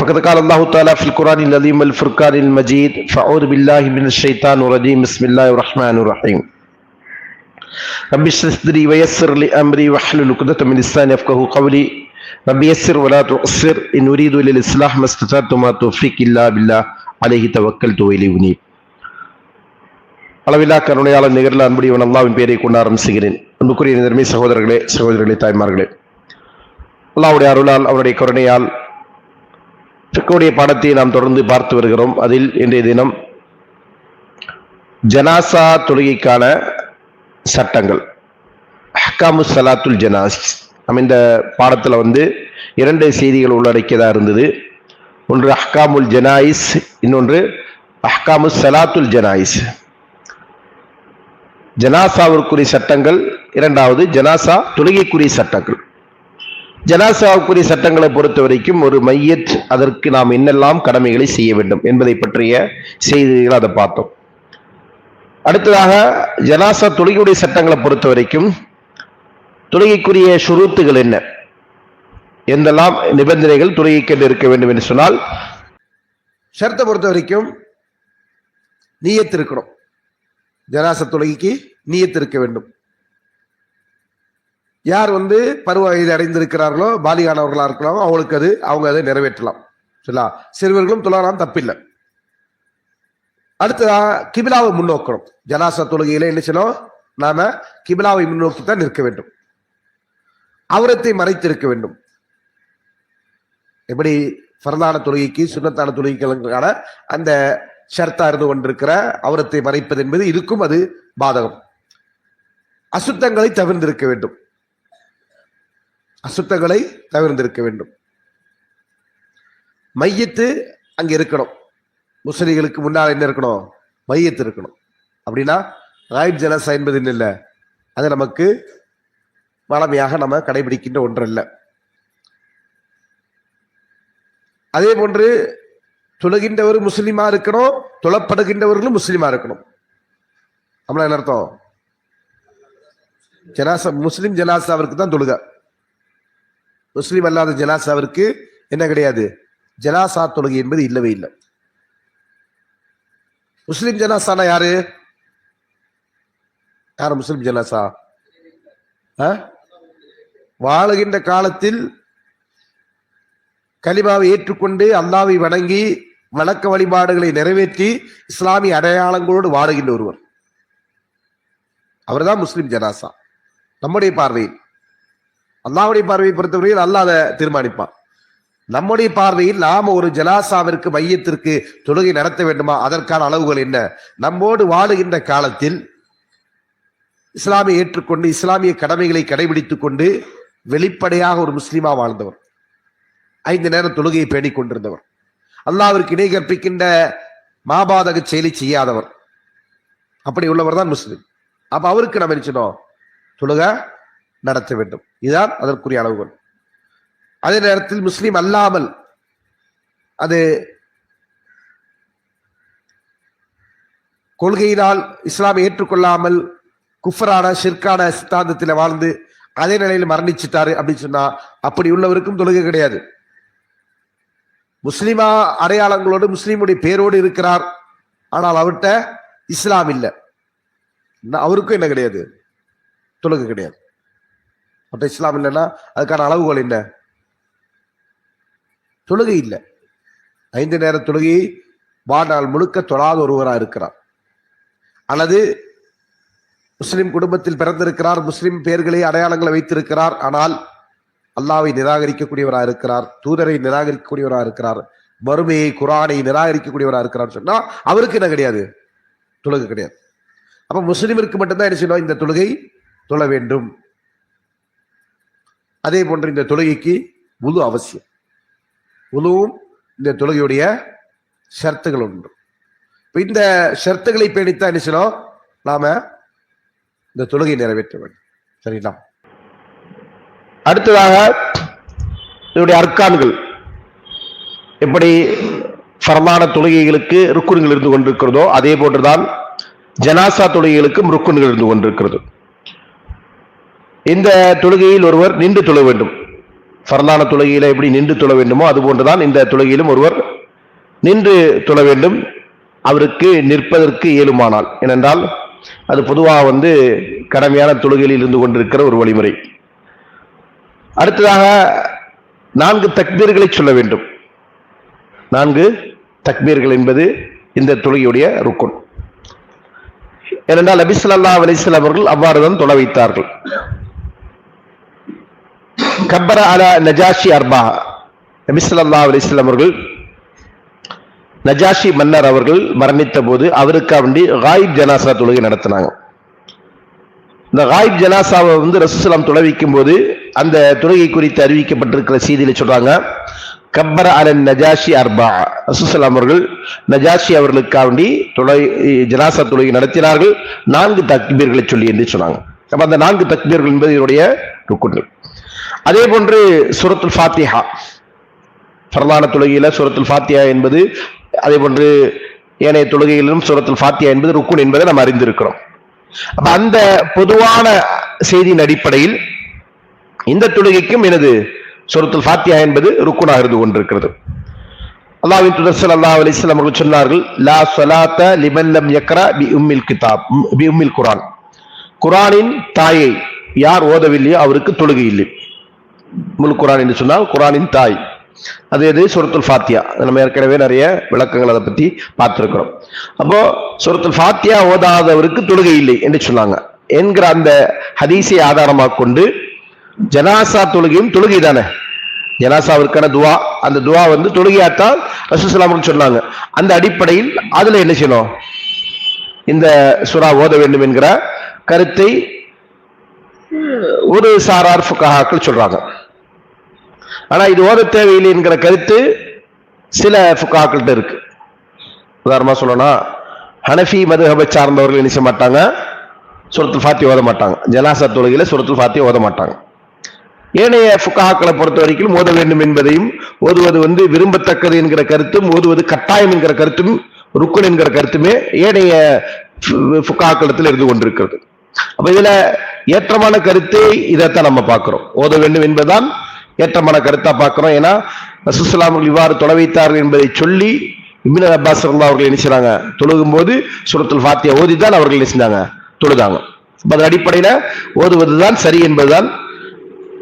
فقد قال الله تعالى في القرآن العظيم والفرقان المجيد فأعوذ بالله من الشيطان الرجيم بسم الله الرحمن الرحيم رب اشرح صدري ويسر لي أمري واحلل عقدة من لساني يفقهوا قولي رب يسر ولا تعسر إن أريد إلا الإصلاح ما استطعت وما توفيقي إلا بالله عليه توكلت وإليه أنيب. அளவில்லா கருணையாளர் நிகரில் அன்புடையவன் அல்லாஹ்வின் பெயரை கொண்டு ஆரம்பிக்கிறேன். அன்புக்குரிய நெருமை சகோதரர்களே, சகோதரர்களே, தாய்மார்களே, அல்லாஹ்வுடைய அருளால் அவருடைய கருணையால் ஃபிக்ஹுடைய பாடத்தை நாம் தொடர்ந்து பார்த்து வருகிறோம். அதில் இன்றைய தினம் ஜனாசா தொழுகைக்கான சட்டங்கள், அஹ்காமு ஸலாத்துல் ஜனாஸ். நம்ம இந்த பாடத்தில் இரண்டு செய்திகள் உள்ளடக்கியதாக இருந்தது. ஒன்று அஹ்காமுல் ஜனாயிஸ், இன்னொன்று அஹ்காமு ஸலாத்துல் ஜனாயிஸ். ஜனாசாவிற்குரிய சட்டங்கள், இரண்டாவது ஜனாசா தொழுகைக்குரிய சட்டங்கள். ஜனாசாவுக்குரிய சட்டங்களை பொறுத்த வரைக்கும் ஒரு மையத், அதற்கு நாம் என்னெல்லாம் கடமைகளை செய்ய வேண்டும் என்பதை பற்றிய செய்திகள் அதை பார்த்தோம். அடுத்ததாக ஜனாசா தொழுகையுடைய சட்டங்களை பொறுத்த வரைக்கும் தொழுகைக்குரிய ஷுரூத்துகள் என்ன, எந்தெல்லாம் நிபந்தனைகள் தொழுகைக்கு இருக்க வேண்டும் என்று சொன்னால், ஷர்த்தை பொறுத்த வரைக்கும் நியத் இருக்கணும். ஜனாசா தொழுகைக்கு நியத் இருக்க வேண்டும். யார் பருவ வயது அடைந்திருக்கிறார்களோ, பாலிகானவர்களா இருக்கிறாங்களோ அவங்களுக்கு அவங்க அதை நிறைவேற்றலாம். சரிங்களா? சிறுவர்களும் தொழலாம், தப்பில்லை. அடுத்ததாக கிபிலாவை முன்னோக்கணும். ஜனாசா தொழுகையில என்ன செய்யணும்? நாம கிபிலாவை முன்னோக்கி தான் நிற்க வேண்டும். அவுரத்தை மறைத்திருக்க வேண்டும். எப்படி ஃபர்தான தொழுகைக்கு சுன்னத்தான தொழுகைக்கான அந்த ஷர்த்தா இருந்து கொண்டிருக்கிற அவுரத்தை மறைப்பது என்பது இதுக்கும் அது பாதகம். அசுத்தங்களை தவிர்த்திருக்க வேண்டும். அசுத்தங்களை தவிர்த்திருக்க வேண்டும். மையத்து அங்க இருக்கணும். முஸ்லிம்களுக்கு முன்னால் என்ன இருக்கணும்? மையத்து இருக்கணும். அப்படின்னா காயிப் ஜனாசா என்பது இல்லை, அது நமக்கு வளமையாக நம்ம கடைபிடிக்கின்ற ஒன்றல்ல. அதே போன்று தொழுகின்றவர் முஸ்லிமா இருக்கணும், தொழப்படுகின்றவர்களும் முஸ்லிமா இருக்கணும். நம்மள என்ன அர்த்தம்? ஜனாசா முஸ்லிம் ஜனாசாவிற்கு தான் தொழுக. முஸ்லிம் அல்லாத ஜனாசாவிற்கு என்ன கிடையாது? ஜனாசா தொழுகை என்பது இல்லவே இல்லை. முஸ்லிம் ஜனாசானா யாரு? யாரு முஸ்லிம் ஜனாசா? வாழுகின்ற காலத்தில் கலிமாவை ஏற்றுக்கொண்டு அல்லாஹ்வை வணங்கி வணக்க வழிபாடுகளை நிறைவேற்றி இஸ்லாமிய அடையாளங்களோடு வாழுகின்ற ஒருவர், அவர்தான் முஸ்லிம் ஜனாசா. நம்முடைய பார்வையில், அல்லாஹ்வுடைய பார்வையை பொறுத்தவரையில் அல்லாஹ் அதை தீர்மானிப்பான். நம்முடைய பார்வையில் நாம ஒரு ஜனாசாவிற்கு மையத்திற்கு தொழுகை நடத்த வேண்டுமா, அதற்கான அளவுகள் என்ன? நம்மோடு வாழுகின்ற காலத்தில் இஸ்லாமியை ஏற்றுக்கொண்டு இஸ்லாமிய கடமைகளை கடைபிடித்துக் கொண்டு வெளிப்படையாக ஒரு முஸ்லீமா வாழ்ந்தவர், 5 நேர தொழுகையை பேணிக் கொண்டிருந்தவர், அல்லாஹ்விற்கு இணை கற்பிக்கின்ற மாபாதக செயலை செய்யாதவர், அப்படி உள்ளவர் தான் முஸ்லிம். அப்ப அவருக்கு நம்ம நினைச்சோம் தொழுக நடத்த வேண்டும். இதுதான் அதற்குரிய அளவுகள். அதே நேரத்தில் முஸ்லிம் அல்லாமல், அது கொள்கையினால் இஸ்லாமை ஏற்றுக்கொள்ளாமல் குஃபரான ஷிர்கான சித்தாந்தத்தில் வாழ்ந்து அதே நிலையில் மரணிச்சிட்டாரு அப்படின்னு சொன்னா அப்படி உள்ளவருக்கும் தொழுகை கிடையாது. முஸ்லிமா அடையாளங்களோடு முஸ்லீமுடைய பேரோடு இருக்கிறார், ஆனால் அவர்கிட்ட இஸ்லாம் இல்லை, அவருக்கும் என்ன கிடையாது? தொழுகை கிடையாது. அவர்கிட்ட இஸ்லாம் இல்லைன்னா அதுக்கான அளவுகள் என்ன? தொழுகை இல்லை. 5 நேர தொழுகையை வாழ்நாள் முழுக்க தொழாத ஒருவராக இருக்கிறார், அல்லது முஸ்லிம் குடும்பத்தில் பிறந்திருக்கிறார், முஸ்லிம் பெயர்களை அடையாளங்களை வைத்திருக்கிறார், ஆனால் அல்லாஹ்வை நிராகரிக்கக்கூடியவராக இருக்கிறார், தூதரை நிராகரிக்கக்கூடியவராக இருக்கிறார், மறுமையை குர்ஆனை நிராகரிக்கக்கூடியவராக இருக்கிறார் சொன்னா அவருக்கு என்ன கிடையாது? தொழுகை கிடையாது. அப்ப முஸ்லிமிற்கு மட்டும்தான் என்ன செய்யணும்? இந்த தொழுகை தொழ வேண்டும். அதே போன்று இந்த தொழுகைக்கு வுது அவசியம். வுதுவும் இந்த தொழுகையுடைய ஷர்த்துகள் உண்டு. இந்த ஷர்த்துகளை பேணித்தான் என்ன செய்யணும்? நாம இந்த தொழுகை நிறைவேற்ற வேண்டும். சரிங்களா? அடுத்ததாக இதனுடைய அர்க்கான்கள், எப்படி ஃபர்தான தொழுகைகளுக்கு ருக்குன்கள் இருந்து கொண்டிருக்கிறதோ அதே போன்றுதான் ஜனாசா தொழுகைகளுக்கும் ருக்குன்கள் இருந்து கொண்டிருக்கிறது. இந்த தொழுகையில் ஒருவர் நின்று தொழ வேண்டும். ஃபர்லான தொழுகையில எப்படி நின்று தொழ வேண்டுமோ அது போன்றுதான் இந்த தொழுகையிலும் ஒருவர் நின்று தொழ வேண்டும், அவருக்கு நிற்பதற்கு இயலுமானால். ஏனென்றால் அது பொதுவாக கடமையான தொழுகையில் இருந்து கொண்டிருக்கிற ஒரு வழிமுறை. அடுத்ததாக 4 தக்பீர்களை சொல்ல வேண்டும். 4 தக்பீர்கள் என்பது இந்த தொழுகையுடைய ருக்குன். ஏனென்றால் நபி ஸல்லல்லாஹு அலைஹி வஸல்லம் அவர்கள் அவ்வாறுதான் தொழ வைத்தார்கள். கப்பர அலா நஜாஷி அர்பா, நபி ஸல்லல்லாஹு அலைஹி வஸல்லம் அவர்கள் நஜாஷி மன்னர் அவர்கள் மரணித்த போது அவருக்காக வேண்டி காயிப் ஜனாசா தொழுகை நடத்தினாங்க. இந்த காயிப் ஜனாசாவை ரசூலுல்லாஹ் தொழ வைக்கும் போது அந்த தொழுகை குறித்து அறிவிக்கப்பட்டிருக்கிற செய்தியில சொல்றாங்க, கப்பர அலன் நஜாஷி அர்பா, ரசூலுல்லாஹ் அவர்கள் நஜாஷி அவர்களுக்காக வேண்டி ஜனாசா தொழுகை நடத்தினார்கள், 4 தக்பீர்களை சொல்லி என்று சொன்னாங்க. அப்ப அந்த 4 தக்பீர்கள் என்பது இதனுடைய ருக்குன்கள். அதே போன்று சூரத்துல் ஃபாத்திஹா, ஃபர்லான தொழுகையில சூரத்துல் ஃபாத்திஹா என்பது, அதே போன்று ஏனைய தொழுகைகளிலும் சூரத்துல் ஃபாத்திஹா என்பது ருக்குன் என்பதை நாம் அறிந்திருக்கிறோம். அப்ப அந்த பொதுவான செய்தியின் அடிப்படையில் இந்த தொழுகைக்கும் எனது சூரத்துல் ஃபாத்திஹா என்பது ருக்குனாக இருந்து கொண்டிருக்கிறது. அல்லாஹ்வின் தூதர் ஸல்லல்லாஹு அலைஹி வஸல்லம் அவர்கள் சொன்னார்கள், லா ஸலாத்த லிமன் லம் யக்ரா பி உம்மில் கிதாப், பி உம்மில் குர்ஆன், குர்ஆனின் தாயை யார் ஓதவில்லையோ அவருக்கு தொழுகை இல்லை. முல் குர்ஆன் என்று சொன்னால் குர்ஆனின் தாய், அது எது? சூரத்துல் ஃபாத்திஹா. நம்ம ஏற்கனவே நிறைய விளக்கங்கள் அதை பத்தி பார்த்திருக்கிறோம். அப்போ சூரத்துல் ஃபாத்திஹா ஓதாதவருக்கு தொழுகை இல்லை என்று சொன்னாங்க என்கிற அந்த ஹதீஸை ஆதாரமாக கொண்டு ஜனாசா தொழுகையும் தொழுகை தானே, ஜனாசாவிற்கான துவா, அந்த துவா தொழுகையாத்தான் ரசூலுல்லாஹ் அவர்கள் சொன்னாங்க. அந்த அடிப்படையில் அதுல என்ன செய்யணும், இந்த சூரா ஓத வேண்டும் என்கிற கருத்தை ஒரு சாரார் ஃபுகஹாக்கள் சொல்றாங்க. ஆனா இது ஓத தேவையில்லை என்கிற கருத்து சில ஃபுகஹாக்கள்கிட்ட இருக்கு. உதாரணமா சொல்லணும்னா, ஹனஃபி மதுஹபை சார்ந்தவர்கள் என்ன செய்ய மாட்டாங்க, சூரத்துல் ஃபாத்திஹா ஓத மாட்டாங்க, ஜனாசா தொழுகையில சூரத்துல் ஃபாத்திஹா ஓத மாட்டாங்க. ஏனைய ஃபுகஹாக்களை பொறுத்த வரைக்கும் ஓத வேண்டும் என்பதையும், ஓதுவது விரும்பத்தக்கது என்கிற கருத்தும், ஓதுவது கட்டாயம் என்கிற கருத்தும், ருக்குன் என்கிற கருத்துமே ஏனைய ஃபுகஹாக்களத்தில் இருந்து கொண்டிருக்கிறது. அப்ப இதுல ஏற்றமான கருத்து இதைத்தான் நம்ம பார்க்கிறோம், ஓத வேண்டும் என்பதுதான் ஏற்றமான கருத்தா பார்க்கிறோம். ஏன்னா ரசூலுல்லாஹ் அவர்கள் இவ்வாறு தொழ வைத்தார்கள் என்பதை சொல்லி இப்னு அப்பாஸ் ரலியல்லாஹு அவர்கள் என்ன செய்றாங்க, தொழுகும் போது சூரத்துல் ஃபாத்திஹா ஓதிதான் அவர்கள் என்ன செஞ்சாங்க, தொழுதாங்க. அதன் அடிப்படையில ஓதுவதுதான் சரி என்பதுதான்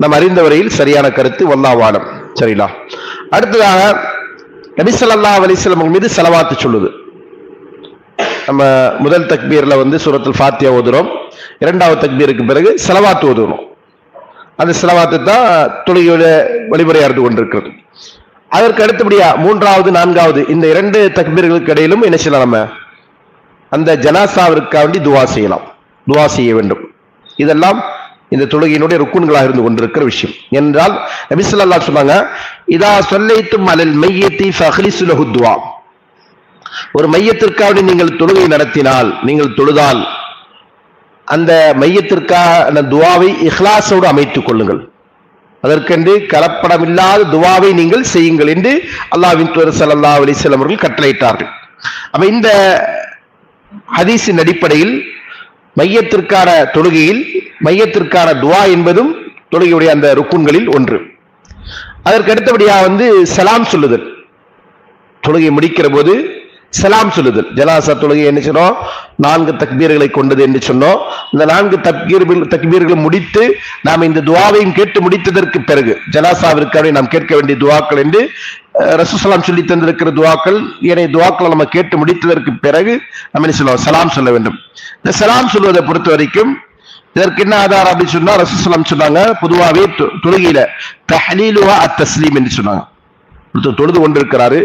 நாம் அறிந்த வரையில் சரியான கருத்து. வல்லாஹு ஆலம். சரிங்களா? அடுத்ததாக நபி ஸல்லல்லாஹு அலைஹி வஸல்லம் மீது ஸலவாத்து சொல்லுது. நம்ம முதல் தக்பீர்ல சூரத்துல் ஃபாத்திஹா ஓதுறோம், 2வது தக்பீருக்கு பிறகு ஸலவாத்து ஓதுறோம். அந்த ஸலவாத்து தான் தொழுகையோட வழிமுறையா இருந்து கொண்டிருக்கிறது. அதற்கு அடுத்தபடியா 3வது 4வது இந்த 2 தக்பீர்களுக்கு இடையிலும் என்ன செய்யலாம், நம்ம அந்த ஜனாசாவிற்காக வேண்டி துவா செய்யலாம், துவா செய்ய வேண்டும். இதெல்லாம் இந்த தொழுகையினுடைய ருக்குன்களாக இருந்து கொண்டிருக்கிற விஷயம். என்றால் நபி ஸல்லல்லாஹு சொன்னாங்க, இதா ஸல்லைத்தும் அலல் மையத்தி ஃபஹ்லிஸு லஹு துஆ, ஒரு மையத்திற்காக நீங்கள் தொழுகை நடத்தினால், நீங்கள் தொழுதால் அந்த மையத்திற்கான துவாவை இஹ்லாஸோடு அமைத்துக் கொள்ளுங்கள், அதற்கென்று கலப்படமில்லாத துவாவை நீங்கள் செய்யுங்கள் என்று அல்லாஹ்வின் தூதர் ஸல்லல்லாஹு அலைஹி வஸல்லம் அவர்கள் கட்டளையிட்டார்கள். அப்ப இந்த ஹதீஸின் அடிப்படையில் மையத்திற்கான தொழுகையில் மையத்திற்கான துவா என்பதும் தொழுகையுடைய அந்த ருக்குன்களில் ஒன்று. அதற்கு அடுத்தபடியாக சலாம் சொல்லுதல், தொழுகை முடிக்கிற போது சலாம் சொல்லுதல். ஜனாசா தொழுகை என்ன சொன்னோம், 4 தக்பீர்களை கொண்டது என்று சொன்னோம். இந்த 4 தக்பீர்களை முடித்து நாம் இந்த துவாவையும் கேட்டு முடித்ததற்கு பிறகு ஜனாசாவிற்காக நாம் கேட்க வேண்டிய துவாக்கள் என்று ரசூலுல்லாஹ் சொல்லி தந்திருக்கிற துவாக்கள், ஏனைய துவாக்களை நம்ம கேட்டு முடித்ததற்கு பிறகு நம்ம என்ன சொல்லுவோம், சலாம் சொல்ல வேண்டும். இந்த சலாம் சொல்வதை பொறுத்த வரைக்கும் இதற்கு என்ன ஆதாரம் அப்படின்னு சொன்னா, ரசூலுல்லாஹ் சொன்னாங்க, பொதுவாகவே தொழுகையில தஹ்லீலுஹா அத்-தஸ்லீம் என்று சொன்னாங்க. தொழுது கொண்டிருக்கிறாரு,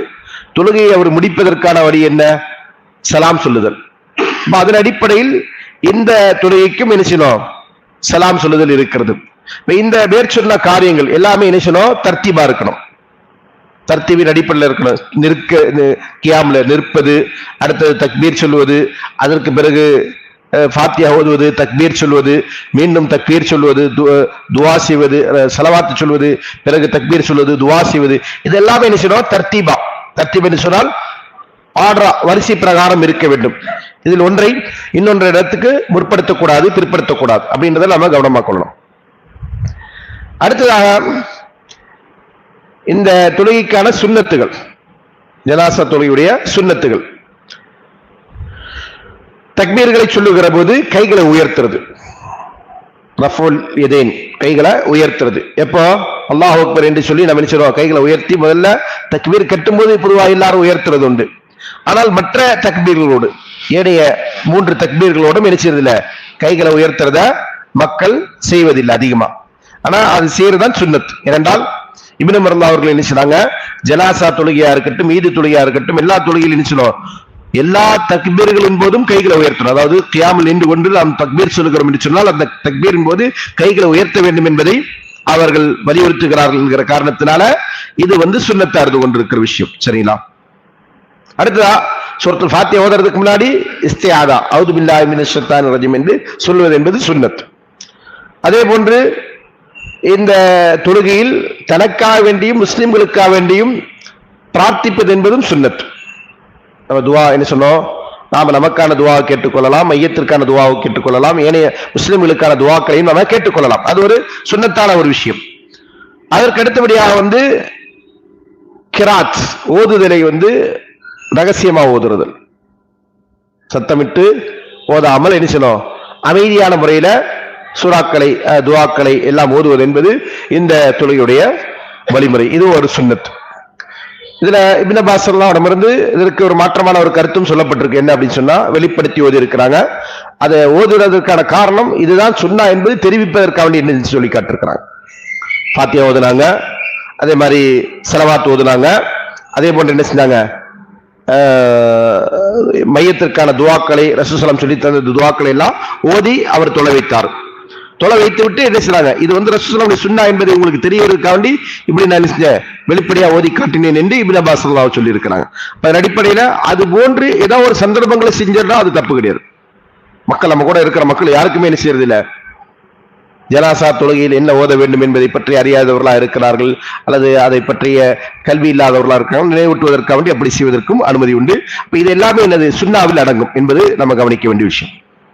தொழுகையை அவர் முடிப்பதற்கான வழி என்ன, சலாம் சொல்லுதல். அதன் அடிப்படையில் இந்த தொழுகைக்கும் என்ன செய்யணும், சலாம் சொல்லுதல் இருக்கிறது. இந்த மேற்சொன்ன காரியங்கள் எல்லாமே என்ன செய்யணும், தர்த்தீபா இருக்கணும், தர்த்தீபின் அடிப்படையில் இருக்கணும். கியாம்ல நிற்பது, அடுத்தது தக்பீர் சொல்வது, அதற்கு பிறகு ஃபாத்திஹா ஓதுவது, தக்பீர் சொல்வது, மீண்டும் தக்பீர் சொல்வது, துவா செய்வது, ஸலவாத் சொல்வது, பிறகு தக்பீர் சொல்வது, துவா செய்வது, இது எல்லாமே என்ன செய்யணும், தர்த்தீபா. தர்த்தீப் என்று சொன்னால் ஆர்டரா, வரிசை பிரகாரம் இருக்க வேண்டும். இதில் ஒன்றை இன்னொன்ற இடத்துக்கு முற்படுத்தக்கூடாது, பிற்படுத்தக்கூடாது அப்படின்றத நம்ம கவனமாக கொள்ளணும். அடுத்ததாக இந்த தொழுகைக்கான சுன்னத்துகள், ஜனாசா தொழுகையுடைய சுன்னத்துகள். தக்பீர்களை சொல்லுகிற போது கைகளை உயர்த்துறது, ரஃபுல் யதைன், கைகளை உயர்த்துறது. எப்போ அல்லாஹ் அக்பர் என்று சொல்லி நம்ம நினைச்சிருவோம், கைகளை உயர்த்தி முதல்ல தக்பீர் கட்டும்போது பொதுவாக எல்லாரும் உயர்த்துறது உண்டு. ஆனால் மற்ற தக்பீர்களோடு, ஏடைய 3 தக்பீர்களோடும் நினைச்சதில்ல, கைகளை உயர்த்துறத மக்கள் செய்வதில்லை அதிகமா. ஆனா அது செய்யறதுதான் சுன்னத். ஏனென்றால் இப்னு உமர் அவர்கள் என்ன செய்றாங்க, ஜனாசா தொழுகையா இருக்கட்டும், ஈது தொழுகையா இருக்கட்டும், எல்லா தொழுகையிலும் நினைச்சோம் எல்லா தக்பீர்களின் போதும் கைகளை உயர்த்தணும். அதாவது கியாமில் நின்று கொண்டு நாம் தக்பீர் சொல்லுகிறோம் என்று சொன்னால் அந்த தக்பீரின் போது கைகளை உயர்த்த வேண்டும் என்பதை அவர்கள் வலியுறுத்துகிறார்கள் என்கிற காரணத்தினால இது சுன்னத்தா இருந்து கொண்டிருக்கிற விஷயம். சரிங்களா? அடுத்ததா சூரத்துல் ஃபாத்திஹா ஓதுறதுக்கு முன்னாடி இஸ்திஆதா, அஊது பில்லாஹி மினஷ் ஷைத்தானிர் ரஜீம் என்று சொல்வது என்பது சுன்னத். அதே போன்று இந்த தொழுகையில் தனக்காக வேண்டியும் முஸ்லிம்களுக்காக வேண்டியும் பிரார்த்திப்பது என்பதும் சுன்னத். நம்ம துவா என்ன சொன்னோம், நாம நமக்கான துவா கேட்டுக்கொள்ளலாம், மையத்திற்கான துவாவை கேட்டுக்கொள்ளலாம், ஏனைய முஸ்லிம்களுக்கான துவாக்களையும் நம்ம கேட்டுக்கொள்ளலாம். அது ஒரு சுன்னத்தான ஒரு விஷயம். அதற்கு அடுத்தபடியாக கிராத் ஓதுதலை ரகசியமா ஓதுறது, சத்தமிட்டு ஓதாமல் என்ன செய்யணும், அமைதியான முறையில சூறாக்களை துவாக்களை எல்லாம் ஓதுவது என்பது இந்த தொழுகையுடைய வழிமுறை. இது ஒரு சுன்னத். இதுல இப்னு அப்பாஸ் இடமிருந்து இதற்கு ஒரு மாற்றமான ஒரு கருத்தும் சொல்லப்பட்டிருக்கு. என்ன அப்படின்னு சொன்னா, வெளிப்படுத்தி ஓதி இருக்கிறாங்க. அதை ஓதுவதற்கான காரணம் இதுதான் சுன்னா என்பது தெரிவிப்பதற்காக வேண்டி என்ன சொல்லி காட்டிருக்கிறாங்க. ஃபாத்திஹா ஓதுனாங்க, அதே மாதிரி ஸலவாத் ஓதுனாங்க, அதே போன்று என்ன செஞ்சாங்க, மையத்திற்கான துவாக்களை ரசூலுல்லாஹி ஸல்லல்லாஹு அலைஹி வஸல்லம் சொல்லி தந்த துவாக்களை எல்லாம் ஓதி அவர் தொலை வைத்தார். தொலை வைத்து விட்டு என்ன செய்றாங்க, இது ரசூலுல்லாஹி ஸல்லல்லாஹு அலைஹி வஸல்லம் சுன்னா என்பதை உங்களுக்கு தெரியறதுக்காக வேண்டி இப்படி நான் வெளிப்படையா ஓதி காட்டினேன் என்று இப்னு அப்பாஸ் ஸல்லல்லாஹு சொல்லி இருக்கிறாங்க. அதன் அடிப்படையில அது போன்று ஏதோ ஒரு சந்தர்ப்பங்களை செஞ்சா அது தப்பு கிடையாது. மக்கள், நம்ம கூட இருக்கிற மக்கள் யாருக்குமே என்ன செய்யறது இல்ல, ஜனாசா தொழுகையில் என்ன ஓத வேண்டும் என்பதை பற்றி அறியாதவர்களா இருக்கிறார்கள், அல்லது அதை பற்றிய கல்வி இல்லாதவர்களா இருக்கிறார்கள். நினைவூட்டுவதற்காக வேண்டி அப்படி செய்வதற்கும் அனுமதி உண்டு. இது எல்லாமே என்னது சுன்னாவில் அடங்கும் என்பது நம்ம கவனிக்க வேண்டிய விஷயம்.